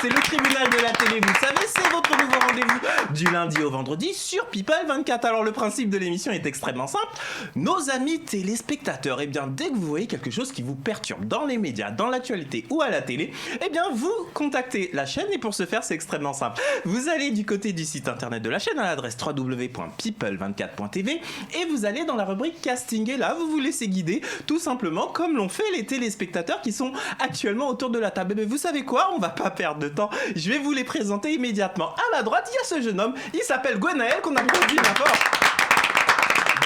c'est le tribunal de la télé, vous savez, c'est votre nouveau rendez-vous du lundi au vendredi sur People 24. Alors le principe de l'émission est extrêmement simple. Nos amis téléspectateurs, eh bien dès que vous voyez quelque chose qui vous perturbe dans les médias, dans l'actualité ou à la télé, eh bien vous contactez la chaîne et pour ce faire c'est extrêmement simple. Vous allez du côté du site internet de la chaîne à l'adresse www.people24.tv et vous allez dans la rubrique casting et là vous vous laissez guider tout simplement comme l'ont fait les téléspectateurs qui sont actuellement autour de la table. Mais vous savez quoi, on va pas perdre de temps, je vais vous les présenter immédiatement. À ma droite, il y a ce jeune homme, il s'appelle Gwenaël, qu'on applaudit bien fort.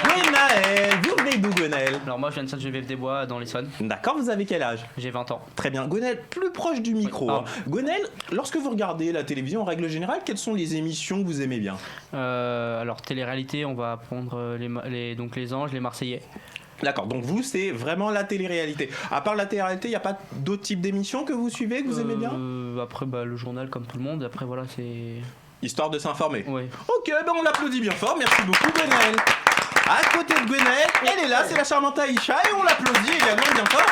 Gwenaël, vous venez d'où Gwenaël? Alors moi je viens de Sainte-Geneviève-des-Bois dans l'Essonne. D'accord, vous avez quel âge? J'ai 20 ans. Très bien, Gwenaël, plus proche du micro. Oui, Gwenaël, lorsque vous regardez la télévision en règle générale, quelles sont les émissions que vous aimez bien? Alors télé-réalité, on va prendre donc les Anges, les Marseillais. D'accord, donc vous c'est vraiment la télé-réalité. À part la télé-réalité, il n'y a pas d'autres types d'émissions que vous suivez, que vous aimez bien? Après le journal comme tout le monde, après voilà c'est... Histoire de s'informer. Oui. Ok, ben on l'applaudit bien fort, merci beaucoup Gwenaël. À côté de Gwenaël, elle est là, c'est la charmante Aïcha et on l'applaudit également bien fort.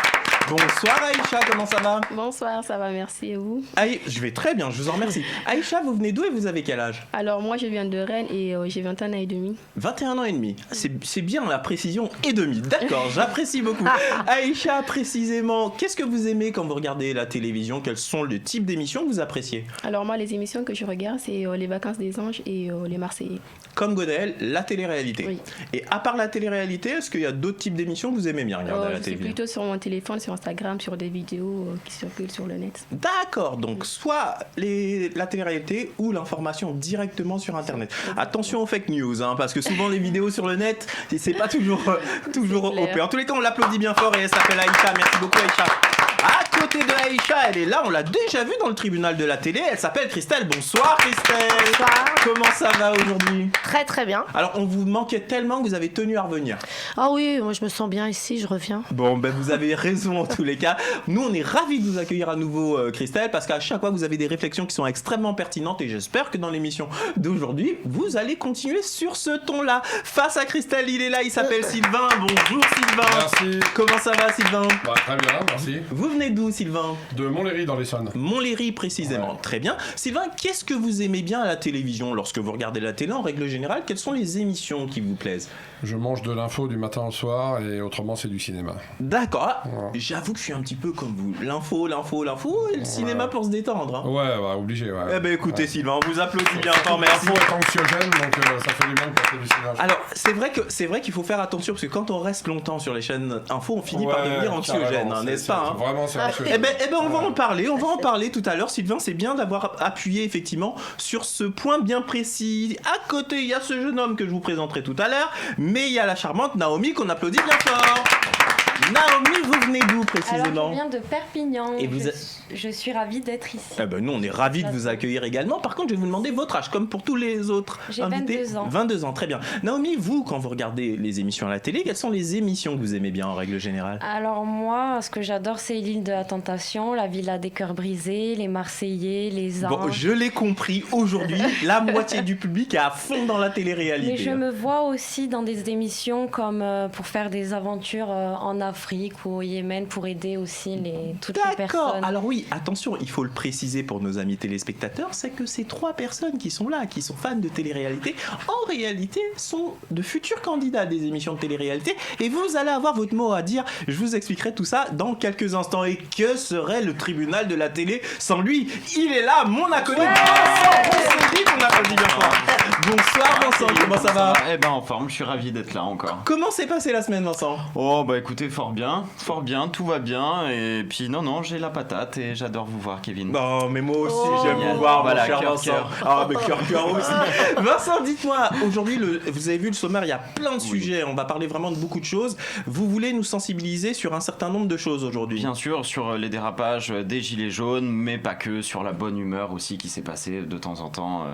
Bonsoir Aïcha, comment ça va? Bonsoir, ça va, merci, et vous? Je vais très bien, je vous en remercie. Aïcha, vous venez d'où et vous avez quel âge? Alors moi je viens de Rennes et j'ai 21 ans et demi. 21 ans et demi, c'est bien la précision et demi, d'accord, j'apprécie beaucoup. Aïcha, précisément, qu'est-ce que vous aimez quand vous regardez la télévision? Quels sont les types d'émissions que vous appréciez? Alors moi les émissions que je regarde c'est les vacances des anges et les Marseillais. Comme Gwenaël, la télé-réalité. Oui. Et à part la télé-réalité, est-ce qu'il y a d'autres types d'émissions que vous aimez bien regarder à la C'est télévision? plutôt sur mon téléphone, sur Instagram, sur des vidéos qui circulent sur le net. D'accord, donc soit la télé-réalité ou l'information directement sur Internet. Attention aux fake news, hein, parce que souvent les vidéos sur le net, c'est pas toujours OP. En tous les cas, on l'applaudit bien fort et elle s'appelle Aïcha. Merci beaucoup Aïcha. À côté de Aïcha, elle est là, on l'a déjà vue dans le tribunal de la télé, elle s'appelle Christelle. Bonsoir Christelle. Bonsoir. Comment ça va aujourd'hui? Très très bien. Alors on vous manquait tellement que vous avez tenu à revenir. Ah oui, moi je me sens bien ici, je reviens. Bon, ben vous avez raison en tous les cas. Nous, on est ravis de vous accueillir à nouveau, Christelle, parce qu'à chaque fois, vous avez des réflexions qui sont extrêmement pertinentes et j'espère que dans l'émission d'aujourd'hui, vous allez continuer sur ce ton-là. Face à Christelle, il est là, il s'appelle Sylvain. Bonjour Sylvain. Merci. Comment ça va Sylvain? Bah, très bien, merci. Vous venez d'où Sylvain? De Montlhéry dans l'Essonne. Montlhéry précisément, Ouais. Très bien. Sylvain, qu'est-ce que vous aimez bien à la télévision? Lorsque vous regardez la télé en règle générale, quelles sont les émissions qui vous plaisent? Je mange de l'info du matin au soir et autrement c'est du cinéma. D'accord. Ah, Ouais. j'avoue que je suis un petit peu comme vous. L'info et le cinéma pour se détendre. Hein. Ouais, bah, obligé, ouais. Eh ben écoutez Ouais. Sylvain, on vous applaudit bien fort, merci. L'info est anxiogène, donc ça fait du bien de passer du cinéma. Alors c'est vrai qu'il faut faire attention parce que quand on reste longtemps sur les chaînes info, on finit par Ouais, devenir anxiogène, carrément, hein, c'est- n'est-ce pas hein? Vraiment, c'est anxiogène. Eh ben on va en parler tout à l'heure. Sylvain, c'est bien d'avoir appuyé effectivement sur ce point bien précis. À côté, il y a ce jeune homme que je vous présenterai tout à l'heure, mais il y a la charmante Naomi qu'on applaudit bien fort. Naomi, vous venez d'où précisément? Alors, je viens de Perpignan. Et vous je suis ravie d'être ici. Eh ben nous on est ravis de vous accueillir également. Par contre je vais vous demander votre âge comme pour tous les autres J'ai invités. 22 ans. 22 ans, très bien. Naomi, vous quand vous regardez les émissions à la télé, quelles sont les émissions que vous aimez bien en règle générale? Alors moi, ce que j'adore, c'est l'île de la Tentation, la Villa des Cœurs Brisés, les Marseillais, les Anges. Bon, je l'ai compris, aujourd'hui, la moitié du public est à fond dans la télé-réalité. Mais je me vois aussi dans des émissions comme pour faire des aventures en Afrique ou au Yémen pour aider aussi toutes les D'accord. personnes. Alors oui, attention, il faut le préciser pour nos amis téléspectateurs, c'est que ces 3 personnes qui sont là, qui sont fans de télé-réalité, en réalité sont de futurs candidats des émissions de télé-réalité et vous allez avoir votre mot à dire. Je vous expliquerai tout ça dans quelques instants. Et que serait le tribunal de la télé sans lui? Il est là, mon acolyte Vincent Bonsangui, qu'on applaudit bien fort. Bonsoir Vincent, comment ça va? Eh ben en forme, je suis ravi d'être là encore. Comment s'est passée la semaine Vincent? Oh bah écoutez, fort bien, tout va bien et puis non, j'ai la patate et j'adore vous voir Kevin. Bon, mais moi aussi j'aime Génial. vous voir, Voilà, mon cher cœur, Vincent. cœur. Ah, mais cœur aussi. Vincent, dites-moi, aujourd'hui, vous avez vu le sommaire, il y a plein de sujets, on va parler vraiment de beaucoup de choses. Vous voulez nous sensibiliser sur un certain nombre de choses aujourd'hui? Bien sûr, sur les dérapages des gilets jaunes, mais pas que, sur la bonne humeur aussi qui s'est passée de temps en temps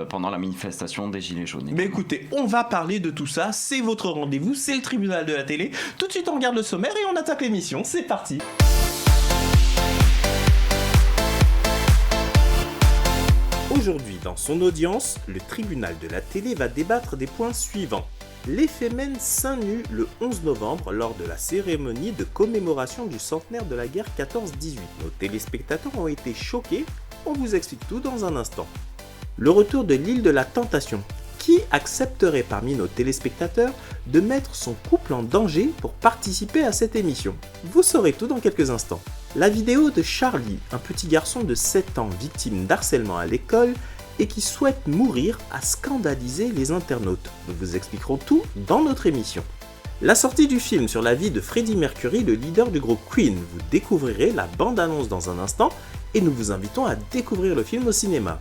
pendant la manifestation des gilets jaunes. Mais écoutez, on va parler de tout ça, c'est votre rendez-vous, c'est le tribunal de la télé. Tout de suite, on regarde le sommaire et on attaque l'émission, c'est parti. Aujourd'hui, dans son audience, le tribunal de la télé va débattre des points suivants. Les Femen seins nus le 11 novembre lors de la cérémonie de commémoration du centenaire de la guerre 14-18. Nos téléspectateurs ont été choqués on vous explique tout dans un instant. Le retour de l'île de la Tentation. Qui accepterait parmi nos téléspectateurs de mettre son couple en danger pour participer à cette émission? Vous saurez tout dans quelques instants. La vidéo de Charlie, un petit garçon de 7 ans victime d'harcèlement à l'école et qui souhaite mourir, a scandalisé les internautes. Nous vous expliquerons tout dans notre émission. La sortie du film sur la vie de Freddie Mercury, le leader du groupe Queen. Vous découvrirez la bande-annonce dans un instant et nous vous invitons à découvrir le film au cinéma.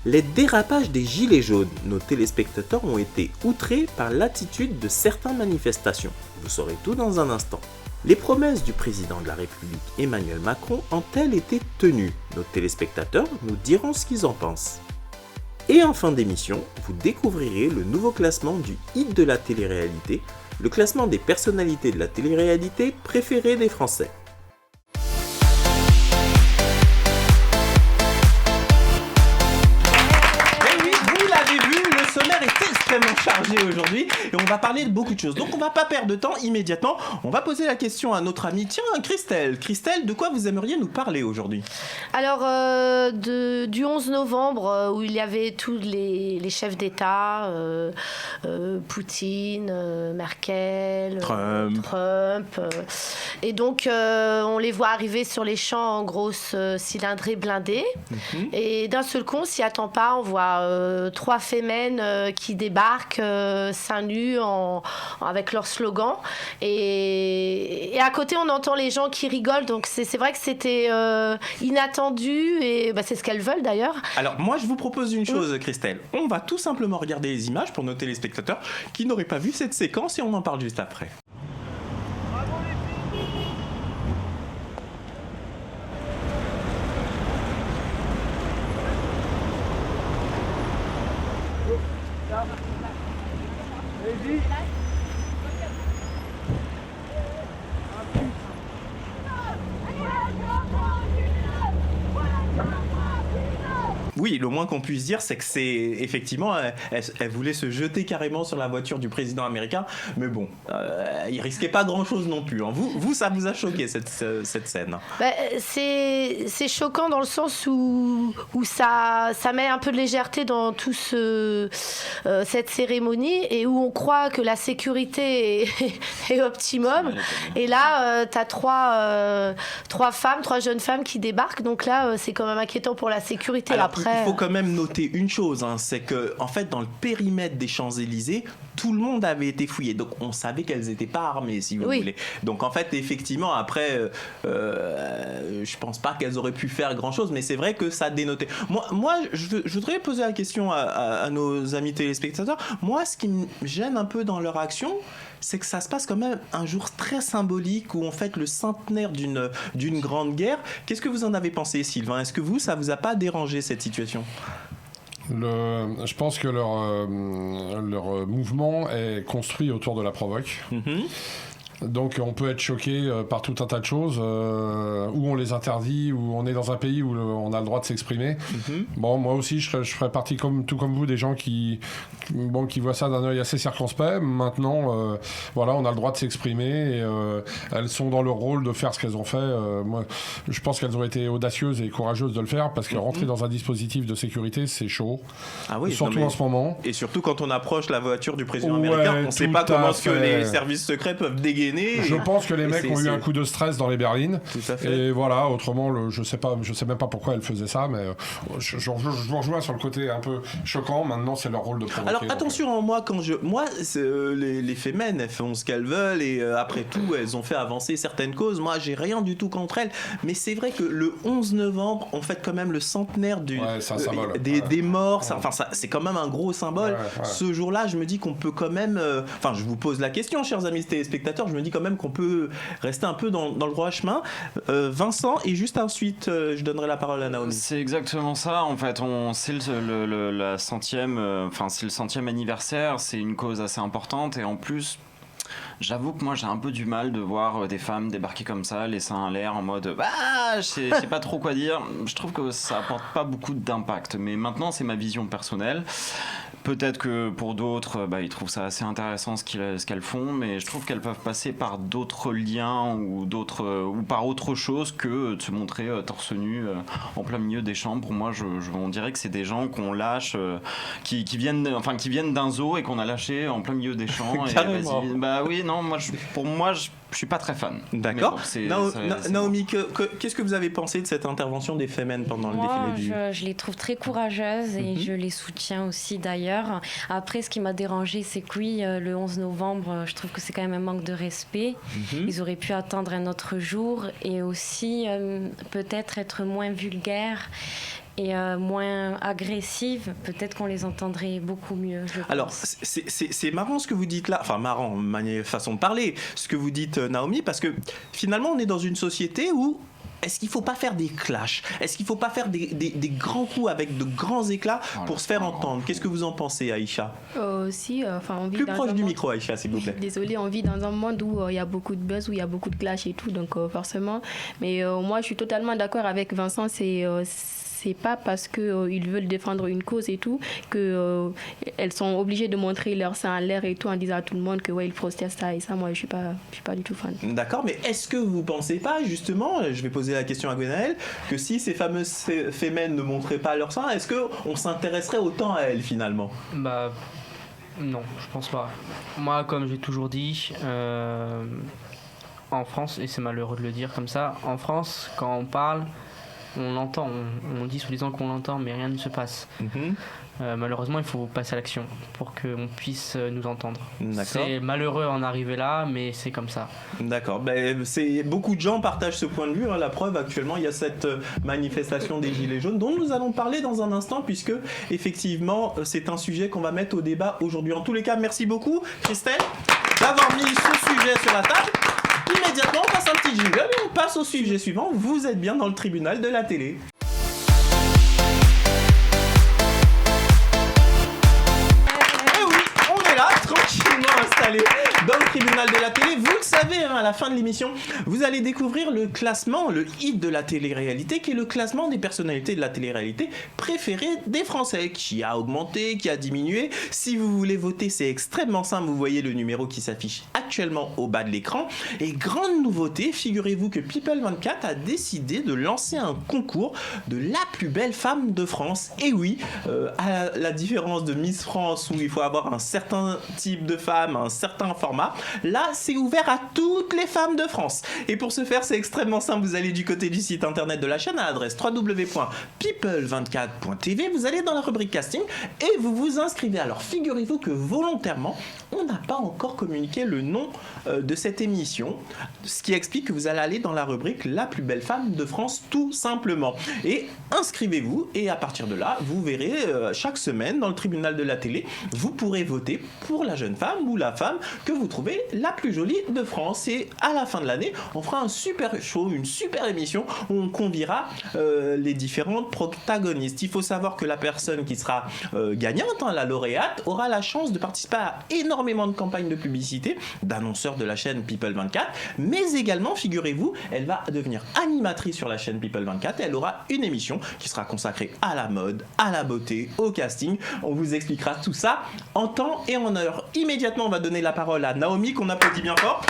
Les dérapages des gilets jaunes. Nos téléspectateurs ont été outrés par l'attitude de certaines manifestations. Vous saurez tout dans un instant. Les promesses du président de la République Emmanuel Macron ont-elles été tenues? Nos téléspectateurs nous diront ce qu'ils en pensent. Et en fin d'émission, vous découvrirez le nouveau classement du hit de la télé-réalité, le classement des personnalités de la télé-réalité préférées des Français. Extrêmement chargé aujourd'hui et on va parler de beaucoup de choses. Donc on va pas perdre de temps immédiatement. On va poser la question à notre amie. Tiens, Christelle. Christelle, de quoi vous aimeriez nous parler aujourd'hui? Alors, du 11 novembre, où il y avait tous les chefs d'État, Poutine, Merkel, Trump. Et donc, on les voit arriver sur les champs en grosses cylindrées blindées. Et d'un seul coup, on s'y attend pas. On voit 3 fémènes qui débarquent seins nus avec leur slogan et à côté on entend les gens qui rigolent, donc c'est vrai que c'était inattendu et c'est ce qu'elles veulent d'ailleurs. Alors moi je vous propose une chose, Christelle, on va tout simplement regarder les images pour nos téléspectateurs qui n'auraient pas vu cette séquence et on en parle juste après. Oui, le moins qu'on puisse dire, c'est que c'est effectivement, elle voulait se jeter carrément sur la voiture du président américain, mais bon, il risquait pas grand-chose non plus. Hein. Vous, ça vous a choqué cette scène? C'est choquant dans le sens où ça met un peu de légèreté dans tout cette cérémonie et où on croit que la sécurité est optimum. Et là, t'as trois jeunes femmes qui débarquent, donc là, c'est quand même inquiétant pour la sécurité. Alors, après, il faut quand même noter une chose, hein, c'est que en fait dans le périmètre des Champs-Élysées, tout le monde avait été fouillé, donc on savait qu'elles n'étaient pas armées, si vous voulez. Donc en fait effectivement après, je pense pas qu'elles auraient pu faire grand chose, mais c'est vrai que ça dénotait. Moi je voudrais poser la question à nos amis téléspectateurs. Moi, ce qui me gêne un peu dans leur action, c'est que ça se passe quand même un jour très symbolique où on fête le centenaire d'une grande guerre. Qu'est-ce que vous en avez pensé, Sylvain? Est-ce que ça vous a pas dérangé cette situation? Je pense que leur mouvement est construit autour de la provoque. Donc on peut être choqué par tout un tas de choses, où on les interdit, où on est dans un pays où on a le droit de s'exprimer. Bon, moi aussi je ferais partie tout comme vous des gens qui voient ça d'un œil assez circonspect. Maintenant, voilà, on a le droit de s'exprimer et elles sont dans leur rôle de faire ce qu'elles ont fait. Moi, je pense qu'elles ont été audacieuses et courageuses de le faire parce que rentrer dans un dispositif de sécurité, c'est chaud. Ah oui, surtout en ce moment. Et surtout quand on approche la voiture du président américain, on ne sait pas comment que les services secrets peuvent dégainer. Je pense que les mecs ont eu un coup de stress dans les berlines. Tout à fait. Et voilà, autrement, je sais même pas pourquoi elles faisaient ça, mais je vous rejoins sur le côté un peu choquant. Maintenant, c'est leur rôle de provoquer. Alors attention, les fémènes, elles font ce qu'elles veulent et après tout, elles ont fait avancer certaines causes. Moi, j'ai rien du tout contre elles, mais c'est vrai que le 11 novembre, on fête quand même le centenaire des morts. C'est quand même un gros symbole. Ce jour-là, je me dis qu'on peut quand même. Je vous pose la question, chers amis téléspectateurs. Je me dis quand même qu'on peut rester un peu dans le droit chemin. Vincent, et juste ensuite, je donnerai la parole à Naomi. C'est exactement ça. En fait, c'est le centième anniversaire. C'est une cause assez importante et en plus. J'avoue que moi j'ai un peu du mal de voir des femmes débarquer comme ça, les seins à l'air en mode bah je sais pas trop quoi dire. Je trouve que ça apporte pas beaucoup d'impact, mais maintenant c'est ma vision personnelle. Peut-être que pour d'autres, ils trouvent ça assez intéressant ce qu'elles font, mais je trouve qu'elles peuvent passer par d'autres liens ou par autre chose que de se montrer torse nu en plein milieu des champs. Pour moi, on dirait que c'est des gens qu'on lâche, qui viennent d'un zoo et qu'on a lâché en plein milieu des champs. Et Carrément. bah oui, non, pour moi, je suis pas très fan. D'accord. Bon, Naomi, qu'est-ce que vous avez pensé de cette intervention des Femen pendant le défilé du... Je les trouve très courageuses et je les soutiens aussi d'ailleurs. Après, ce qui m'a dérangée, c'est que oui, le 11 novembre, je trouve que c'est quand même un manque de respect. Ils auraient pu attendre un autre jour et aussi peut-être être moins vulgaires et moins agressives, peut-être qu'on les entendrait beaucoup mieux. Alors, c'est marrant ce que vous dites là, enfin marrant, façon de parler, ce que vous dites Naomi, parce que finalement on est dans une société où est-ce qu'il ne faut pas faire des clashs ? Est-ce qu'il ne faut pas faire des grands coups avec de grands éclats pour se faire entendre ? Qu'est-ce que vous en pensez, Aïcha ? Aussi, on vit Plus dans proche un du monde- micro, Aïcha, s'il vous plaît. Désolée, on vit dans un monde où il y a beaucoup de buzz, où il y a beaucoup de clash et tout, donc forcément. Mais moi, je suis totalement d'accord avec Vincent. C'est pas parce qu'ils veulent défendre une cause et tout qu'elles sont obligées de montrer leur sein à l'air et tout en disant à tout le monde que ouais, ils protestent ça et ça. Moi, je suis pas du tout fan. D'accord, mais est-ce que vous pensez pas, justement, je vais poser la question à Gwenaëlle, que si ces fameuses Femen ne montraient pas leur sein, est-ce qu'on s'intéresserait autant à elles, finalement ? Bah non, je pense pas. Moi, comme j'ai toujours dit, en France, et c'est malheureux de le dire comme ça, en France, quand on parle, on l'entend, on dit soi-disant qu'on l'entend, mais rien ne se passe. Malheureusement, il faut passer à l'action pour qu'on puisse nous entendre. D'accord. C'est malheureux en arriver là, mais c'est comme ça. D'accord. Beaucoup de gens partagent ce point de vue. La preuve, actuellement, il y a cette manifestation des Gilets jaunes dont nous allons parler dans un instant, puisque effectivement, c'est un sujet qu'on va mettre au débat aujourd'hui. En tous les cas, merci beaucoup, Christelle, d'avoir mis ce sujet sur la table. Immédiatement, on passe un petit jingle et on passe au sujet suivant. Vous êtes bien dans le tribunal de la télé. Et oui, on est là, tranquillement installé dans le tribunal de la télé. Vous le savez, à la fin de l'émission, vous allez découvrir le classement, le hit de la télé-réalité, qui est le classement des personnalités de la télé-réalité préférées des Français, qui a augmenté, qui a diminué. Si vous voulez voter, c'est extrêmement simple. Vous voyez le numéro qui s'affiche actuellement au bas de l'écran. Et grande nouveauté, figurez-vous que People24 a décidé de lancer un concours de la plus belle femme de France. Et oui, à la différence de Miss France, où il faut avoir un certain type de femme, un certain format, là, c'est ouvert à toutes les femmes de France. Et pour ce faire, c'est extrêmement simple. Vous allez du côté du site internet de la chaîne à l'adresse www.people24.tv. Vous allez dans la rubrique casting et vous vous inscrivez. Alors, figurez-vous que volontairement, on n'a pas encore communiqué le nom de cette émission, ce qui explique que vous allez aller dans la rubrique La plus belle femme de France, tout simplement. Et inscrivez-vous, et à partir de là, vous verrez chaque semaine dans le tribunal de la télé, vous pourrez voter pour la jeune femme ou la femme que vous trouvez la plus jolie de France. Et à la fin de l'année, on fera un super show, une super émission où on conviera les différentes protagonistes. Il faut savoir que la personne qui sera gagnante, la lauréate, aura la chance de participer à énormément de campagnes de publicité d'annonceurs de la chaîne People24, mais également, figurez-vous, elle va devenir animatrice sur la chaîne People24 et elle aura une émission qui sera consacrée à la mode, à la beauté, au casting. On vous expliquera tout ça en temps et en heure. Immédiatement, on va donner la parole à Naomi, qu'on applaudit bien fort.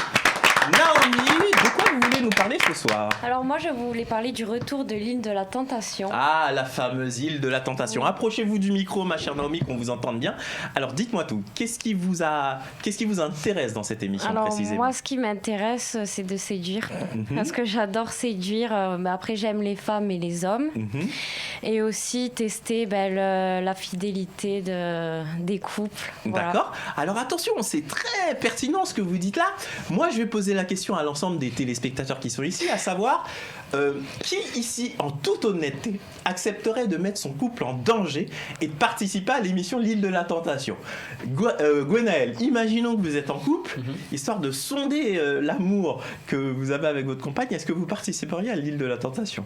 Naomi, de quoi vous voulez nous parler ce soir ? Alors moi, je voulais parler du retour de l'île de la Tentation. Ah, la fameuse île de la Tentation. Oui. Approchez-vous du micro, ma chère Naomi, qu'on vous entende bien. Alors, dites-moi tout. Qu'est-ce qui vous intéresse dans cette émission précisément ? Moi, ce qui m'intéresse, c'est de séduire. Parce que j'adore séduire. Mais après, j'aime les femmes et les hommes. Et aussi tester la fidélité des couples. Voilà. D'accord. Alors attention, c'est très pertinent ce que vous dites là. Moi, je vais poser la question à l'ensemble des téléspectateurs qui sont ici, à savoir qui ici, en toute honnêteté, accepterait de mettre son couple en danger et de participer à l'émission L'île de la Tentation. Gwenaëlle, imaginons que vous êtes en couple, histoire de sonder l'amour que vous avez avec votre compagne. Est-ce que vous participeriez à l'île de la Tentation ?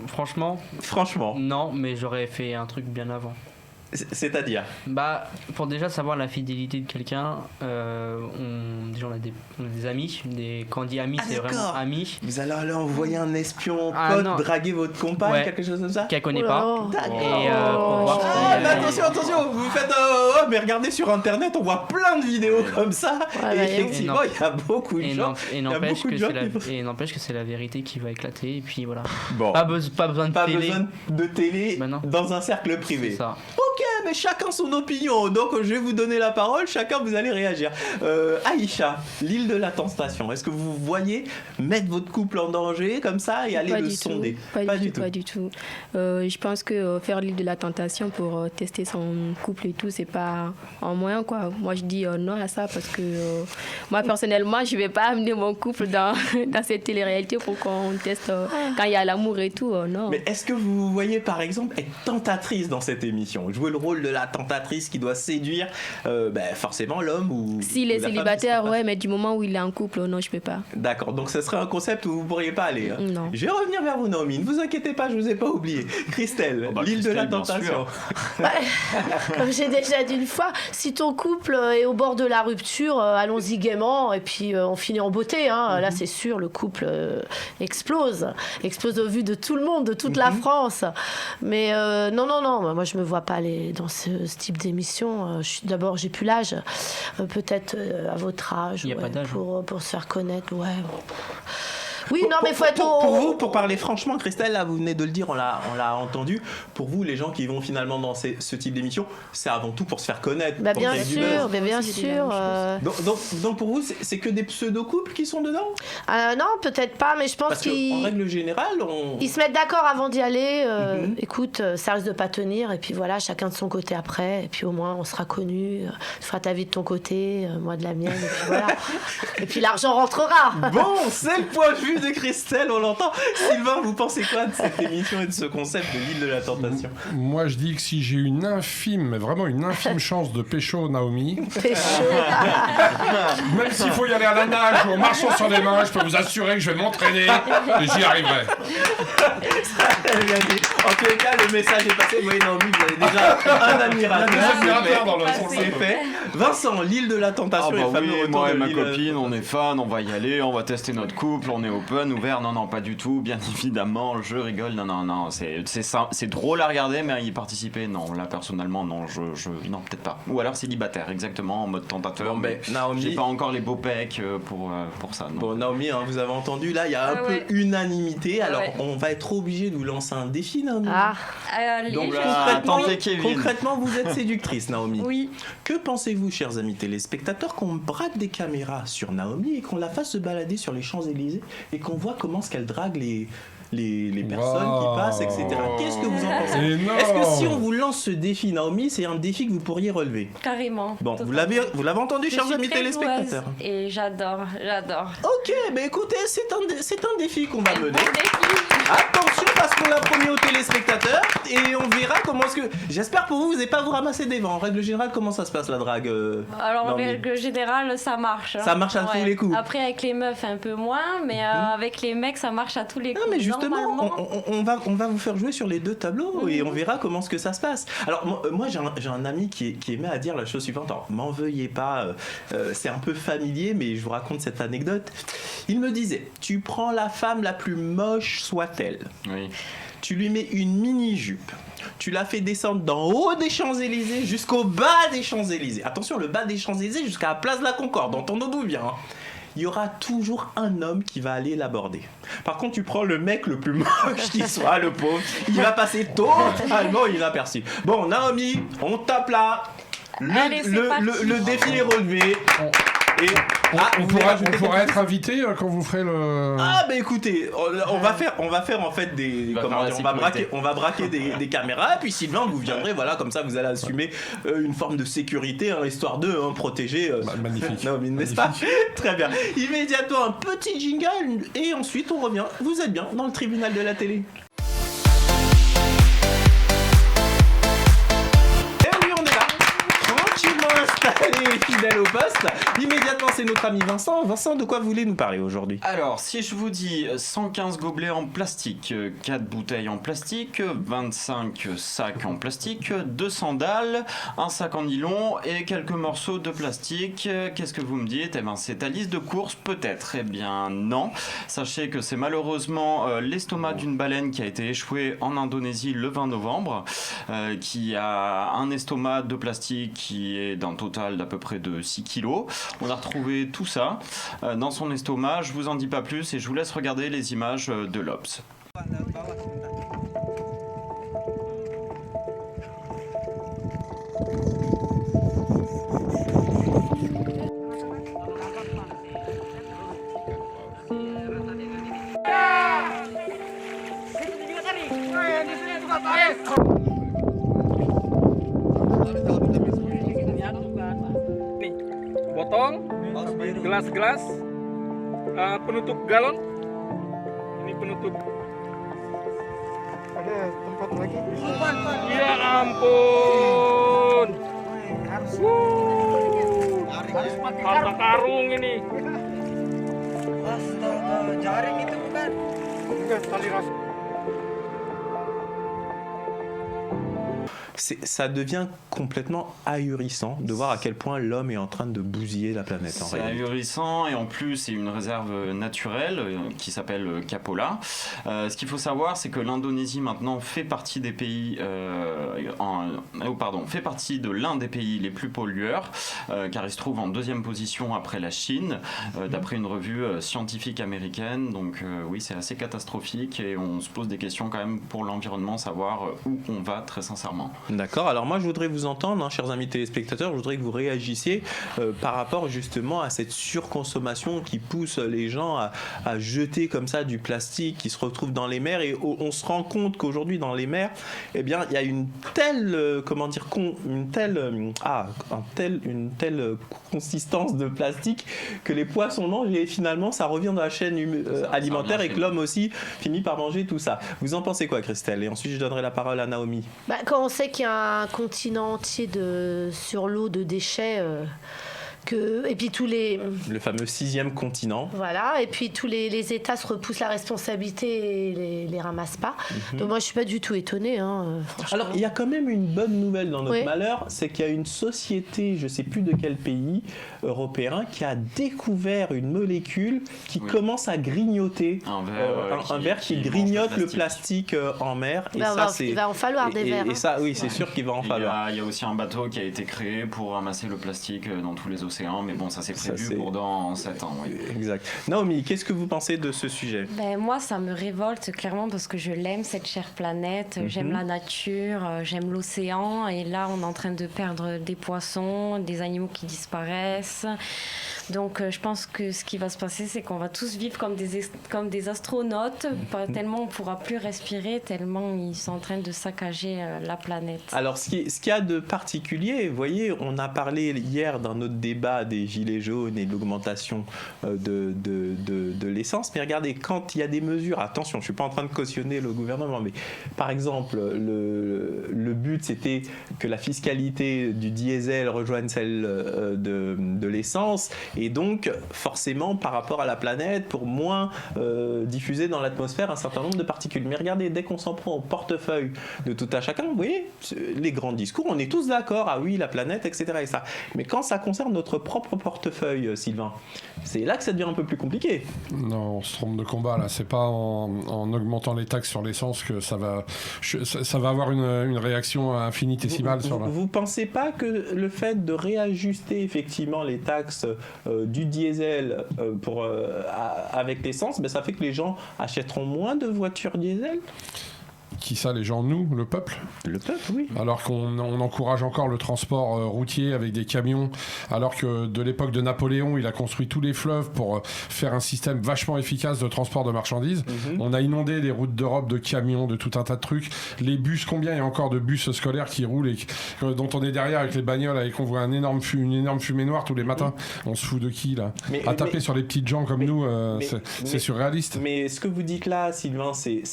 Franchement, Franchement. non, mais j'aurais fait un truc bien avant. C'est-à-dire Bah, pour déjà savoir la fidélité de quelqu'un, déjà on a des amis. Quand on dit amis, c'est vraiment amis. Vous allez aller envoyer un espion pote, non. draguer votre compagne, quelque chose comme ça Qu'elle connaît pas. Et pour voir mais attention, vous faites mais regardez sur internet, on voit plein de vidéos comme ça. Et effectivement, il y a beaucoup de gens. Et n'empêche que c'est la vérité qui va éclater. Et puis voilà. Bon. Pas besoin de télé dans un cercle privé. C'est ça. Ok, mais chacun son opinion. Donc je vais vous donner la parole, chacun vous allez réagir. Aïcha, l'île de la tentation. Est-ce que vous voyez mettre votre couple en danger comme ça et aller le sonder? Pas du tout. Je pense que faire l'île de la tentation pour tester son couple et tout, c'est pas un moyen quoi. Moi je dis non à ça parce que moi personnellement, je vais pas amener mon couple dans cette télé-réalité pour qu'on teste quand il y a l'amour et tout. Non. Mais est-ce que vous voyez par exemple être tentatrice dans cette émission, jouer le rôle de la tentatrice qui doit séduire forcément l'homme ou s'il est célibataire, ouais, mais du moment où il est en couple, non, je peux pas. D'accord, donc ce serait un concept où vous pourriez pas aller. Hein. Non. Je vais revenir vers vous, Naomi. Ne vous inquiétez pas, je vous ai pas oublié. Christelle, l'île de la tentation. Comme j'ai déjà dit une fois, si ton couple est au bord de la rupture, allons-y gaiement et puis on finit en beauté. Hein. Là, c'est sûr, le couple explose au vu de tout le monde, de toute la France. Mais non, moi je me vois pas aller dans ce type d'émission. D'abord, j'ai plus l'âge. Peut-être à votre âge. Il n'y a pas d'âge. Pour se faire connaître, ouais. Oui, non, mais faut être pour vous, pour parler franchement, Christelle, là, vous venez de le dire, on l'a entendu. Pour vous, les gens qui vont finalement dans ce type d'émission, c'est avant tout pour se faire connaître. Bien sûr. Donc pour vous, c'est que des pseudo-couples qui sont dedans? Non, peut-être pas, mais je pense qu'en règle générale, ils se mettent d'accord avant d'y aller. Écoute, ça risque de pas tenir, et puis voilà, chacun de son côté après, et puis au moins on sera connus. Tu feras ta vie de ton côté, moi de la mienne, et puis voilà. Et puis l'argent rentrera. Bon, c'est le point de vue de Christelle, on l'entend. Sylvain, vous pensez quoi de cette émission et de ce concept de l'île de la tentation? Moi, je dis que si j'ai une infime chance de pécho Naomi, même s'il faut y aller à la nage ou en marchant sur les mains, je peux vous assurer que je vais m'entraîner et j'y arriverai. En tous les cas, le message est passé. Vous voyez, Naomi, vous avez déjà un admirateur dans le sens. C'est fait. Vincent, l'île de la tentation. Moi et ma copine, on est fans, on va y aller, on va tester notre couple, on est open, ouvert. Non, pas du tout, bien évidemment, je rigole. Non, c'est drôle à regarder, mais à y participer, non. Là, personnellement, non, non, peut-être pas. Ou alors célibataire, exactement, en mode tentateur. Bon, mais Naomi, j'ai pas encore les beaux pecs pour ça. Non. Bon, Naomi, vous avez entendu, là, il y a un peu unanimité. Alors, on va être obligé de vous lancer un défi, Naomi. Donc, concrètement, vous êtes séductrice, Naomi. Oui. Que pensez-vous, chers amis téléspectateurs, qu'on braque des caméras sur Naomi et qu'on la fasse se balader sur les Champs-Élysées et qu'on voit comment est-ce qu'elle drague les personnes qui passent, etc. Qu'est-ce que vous en pensez? Est-ce que si on vous lance ce défi, Naomi, c'est un défi que vous pourriez relever? Carrément. Bon, vous l'avez entendu, chers amis téléspectateurs. Et j'adore. Ok, mais écoutez, c'est un défi qu'on va mener. Attention, parce qu'on l'a promis aux téléspectateurs et on verra comment est-ce que... J'espère pour vous n'allez pas vous ramasser des vents. En règle générale, comment ça se passe, la drague? Alors, en règle générale, ça marche. Ça marche à tous les coups. Après, avec les meufs, un peu moins, mais avec les mecs, ça marche à tous les coups. Non, mais justement, on va vous faire jouer sur les deux tableaux et on verra comment est-ce que ça se passe. Alors, moi j'ai un ami qui aimait à dire la chose suivante. Alors, m'en veuillez pas, c'est un peu familier, mais je vous raconte cette anecdote. Il me disait, tu prends la femme la plus moche soit-elle. Oui. Tu lui mets une mini-jupe. Tu la fais descendre d'en haut des Champs-Élysées jusqu'au bas des Champs-Élysées. Attention, le bas des Champs-Élysées jusqu'à la place de la Concorde. Entendons-nous bien. Il y aura toujours un homme qui va aller l'aborder. Par contre, tu prends le mec le plus moche qui soit, le pauvre, il va passer totalement inaperçu. Bon, Naomi, on tape là. Le défi est relevé. Et on pourra être invité quand vous ferez le... Écoutez, on va faire en fait on va braquer des caméras et puis Sylvain vous viendrez, voilà, comme ça vous allez assumer une forme de sécurité, histoire de protéger magnifique. Naomi, n'est-ce pas? Très bien. Immédiatement un petit jingle et ensuite on revient. Vous êtes bien dans le tribunal de la télé. Et oui, on est là, tranquillement installé. fidèle au poste. Immédiatement, c'est notre ami Vincent. Vincent, de quoi vous voulez nous parler aujourd'hui? Alors, si je vous dis 115 gobelets en plastique, 4 bouteilles en plastique, 25 sacs en plastique, 2 sandales, un sac en nylon et quelques morceaux de plastique, qu'est-ce que vous me dites? Eh bien, c'est ta liste de courses, peut-être. Eh bien, non. Sachez que c'est malheureusement l'estomac d'une baleine qui a été échouée en Indonésie le 20 novembre, qui a un estomac de plastique qui est d'un total d'à peu près de 6 kilos. On a retrouvé tout ça dans son estomac. Je vous en dis pas plus et je vous laisse regarder les images de l'Obs. Botol, gelas-gelas, penutup galon. Ini penutup. Ada tempat lagi? Ya ampun. Harus pakai Harta karung ini. Astaga, jaring itu bukan? Enggak, tali ras. Ça devient complètement ahurissant de voir à quel point l'homme est en train de bousiller la planète. C'est ahurissant et en plus c'est une réserve naturelle qui s'appelle Kapola. Ce qu'il faut savoir, c'est que l'Indonésie maintenant fait partie des pays, fait partie de l'un des pays les plus pollueurs, car il se trouve en 2e position après la Chine, d'après une revue scientifique américaine. Donc oui, c'est assez catastrophique et on se pose des questions quand même pour l'environnement, savoir où on va très sincèrement. D'accord, alors moi je voudrais vous entendre, chers amis téléspectateurs, je voudrais que vous réagissiez par rapport justement à cette surconsommation qui pousse les gens à jeter comme ça du plastique qui se retrouve dans les mers, et on se rend compte qu'aujourd'hui dans les mers, eh bien il y a une telle, une telle consistance de plastique que les poissons mangent et finalement ça revient dans la chaîne alimentaire et que l'homme aussi finit par manger tout ça. Vous en pensez quoi, Christelle? Et ensuite je donnerai la parole à Naomi. Quand on sait qu'il y a un continent entier sur l'eau de déchets, et puis le fameux 6e continent. Voilà, et puis tous les États se repoussent la responsabilité et les ramassent pas. Donc moi je suis pas du tout étonnée. Alors il y a quand même une bonne nouvelle dans notre malheur, c'est qu'il y a une société, je sais plus de quel pays européen, qui a découvert une molécule qui commence à grignoter un verre qui grignote le plastique en mer. Et il va en falloir des verres. Et ça, oui, c'est sûr qu'il va en falloir. Il y a aussi un bateau qui a été créé pour ramasser le plastique dans tous les océans. Mais bon, ça c'est prévu pour dans 7 ans. Oui. Exact. Naomi, qu'est-ce que vous pensez de ce sujet? Moi, ça me révolte clairement parce que je l'aime, cette chère planète. J'aime la nature, j'aime l'océan. Et là, on est en train de perdre des poissons, des animaux qui disparaissent. Donc, je pense que ce qui va se passer, c'est qu'on va tous vivre comme des astronautes, tellement on ne pourra plus respirer, tellement ils sont en train de saccager la planète. Alors, ce qu'il y a de particulier, vous voyez, on a parlé hier dans notre débat des gilets jaunes et de l'augmentation de l'essence, mais regardez, quand il y a des mesures, attention, je ne suis pas en train de cautionner le gouvernement, mais par exemple, le but c'était que la fiscalité du diesel rejoigne celle de l'essence, et donc forcément par rapport à la planète, pour moins diffuser dans l'atmosphère un certain nombre de particules. Mais regardez, dès qu'on s'en prend au portefeuille de tout à chacun, vous voyez, les grands discours, on est tous d'accord, ah oui, la planète, etc. Et ça. Mais quand ça concerne notre propre portefeuille, Sylvain, c'est là que ça devient un peu plus compliqué. Non, on se trompe de combat là. C'est pas en augmentant les taxes sur l'essence que ça va avoir une réaction infinitésimale sur la... Vous pensez pas que le fait de réajuster effectivement les taxes du diesel avec l'essence, ça fait que les gens achèteront moins de voitures diesel? Qui ça, les gens, nous, le peuple? Le peuple, oui. Alors qu'on encourage encore le transport routier avec des camions, alors que de l'époque de Napoléon, il a construit tous les fleuves pour faire un système vachement efficace de transport de marchandises. On a inondé les routes d'Europe de camions, de tout un tas de trucs. Les bus, combien il y a encore de bus scolaires qui roulent et dont on est derrière avec les bagnoles et qu'on voit une énorme fumée noire tous les matins? On se fout de qui, là? À taper sur les petites gens comme nous, c'est surréaliste. Mais ce que vous dites là, Sylvain, c'est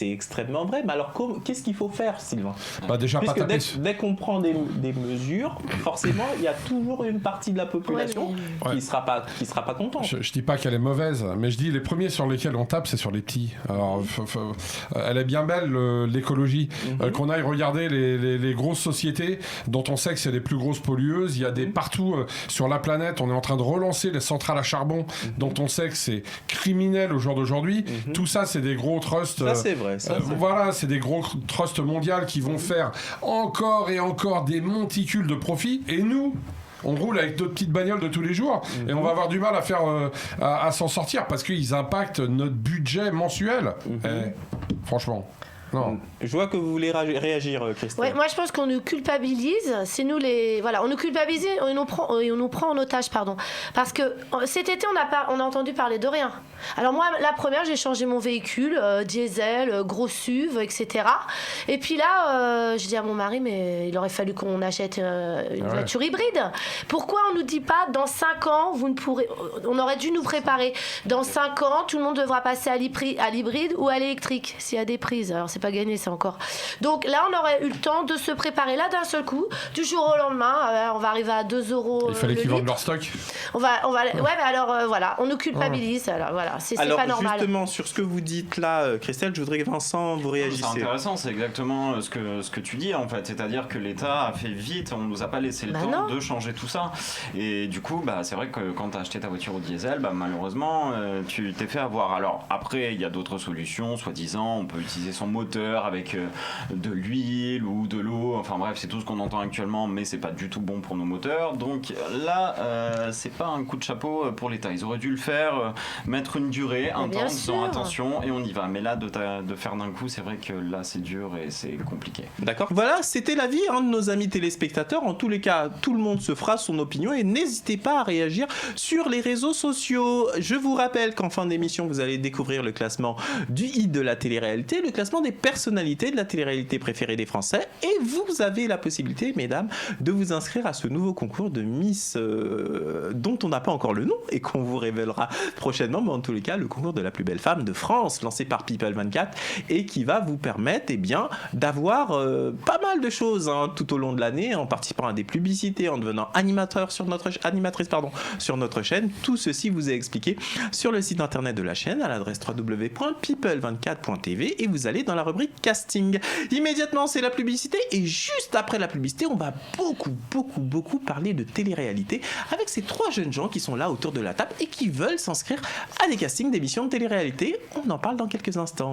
extrêmement extrêmement vrai. Mais alors, qu'est-ce qu'il faut faire, Sylvain ? Déjà, puisque pas taper. dès qu'on prend des mesures, forcément, il y a toujours une partie de la population qui sera pas contente. Je dis pas qu'elle est mauvaise, mais je dis les premiers sur lesquels on tape, c'est sur les petits. Alors, elle est bien belle, l'écologie. Qu'on aille regarder les grosses sociétés dont on sait que c'est les plus grosses pollueuses. Il y a des partout sur la planète. On est en train de relancer les centrales à charbon dont on sait que c'est criminel au jour d'aujourd'hui. Tout ça, c'est des gros trusts. Ça, c'est vrai. Voilà, c'est des gros trusts mondiaux qui vont faire encore et encore des monticules de profit. Et nous, on roule avec notre petite bagnole de tous les jours et on va avoir du mal à faire à s'en sortir parce qu'ils impactent notre budget mensuel. Franchement. Non. Je vois que vous voulez réagir, Christelle. Ouais, moi je pense qu'on nous culpabilise. C'est nous on nous culpabilise et on nous prend en otage, pardon. Parce que cet été on a entendu parler de rien. Alors moi, la première, j'ai changé mon véhicule, diesel, gros SUV, etc. Et puis là, je dis à mon mari, mais il aurait fallu qu'on achète une voiture hybride. Pourquoi on nous dit pas dans 5 ans, on aurait dû nous préparer. Dans 5 ans, tout le monde devra passer à l'hybride ou à l'électrique s'il y a des prises. Alors c'est pas gagné ça encore. Donc là, on aurait eu le temps de se préparer là d'un seul coup, du jour au lendemain. On va arriver à 2 €. Il fallait qu'ils vendent leur stock. Ouais, mais alors voilà, on nous culpabilise. Alors voilà, c'est pas normal. Alors justement, sur ce que vous dites là, Christelle, je voudrais que Vincent vous réagisse. C'est intéressant, c'est exactement ce que tu dis en fait. C'est-à-dire que l'État a fait vite, on nous a pas laissé le temps de changer tout ça. Et du coup, c'est vrai que quand tu as acheté ta voiture au diesel, malheureusement, tu t'es fait avoir. Alors après, il y a d'autres solutions, soi-disant, on peut utiliser son moteur avec de l'huile ou de l'eau, enfin bref, c'est tout ce qu'on entend actuellement, mais c'est pas du tout bon pour nos moteurs. Donc là, c'est pas un coup de chapeau pour l'État. Ils auraient dû le faire, mettre une durée, un temps, en disant attention, et on y va. Mais là, de faire d'un coup, c'est vrai que là, c'est dur et c'est compliqué. D'accord. Voilà, c'était l'avis de nos amis téléspectateurs. En tous les cas, tout le monde se fera son opinion et n'hésitez pas à réagir sur les réseaux sociaux. Je vous rappelle qu'en fin d'émission, vous allez découvrir le classement du hit de la télé-réalité, le classement des personnalités de la télé-réalité préférée des Français, et vous avez la possibilité, mesdames, de vous inscrire à ce nouveau concours de Miss dont on n'a pas encore le nom et qu'on vous révélera prochainement, mais en tous les cas, le concours de la plus belle femme de France, lancé par People 24 et qui va vous permettre d'avoir pas mal de choses tout au long de l'année, en participant à des publicités, en devenant animatrice sur notre chaîne. Tout ceci vous est expliqué sur le site internet de la chaîne à l'adresse www.people24.tv et vous allez dans la rubrique casting. Immédiatement, c'est la publicité et juste après la publicité, on va beaucoup parler de télé-réalité avec ces 3 jeunes gens qui sont là autour de la table et qui veulent s'inscrire à des castings d'émissions de télé-réalité. On en parle dans quelques instants.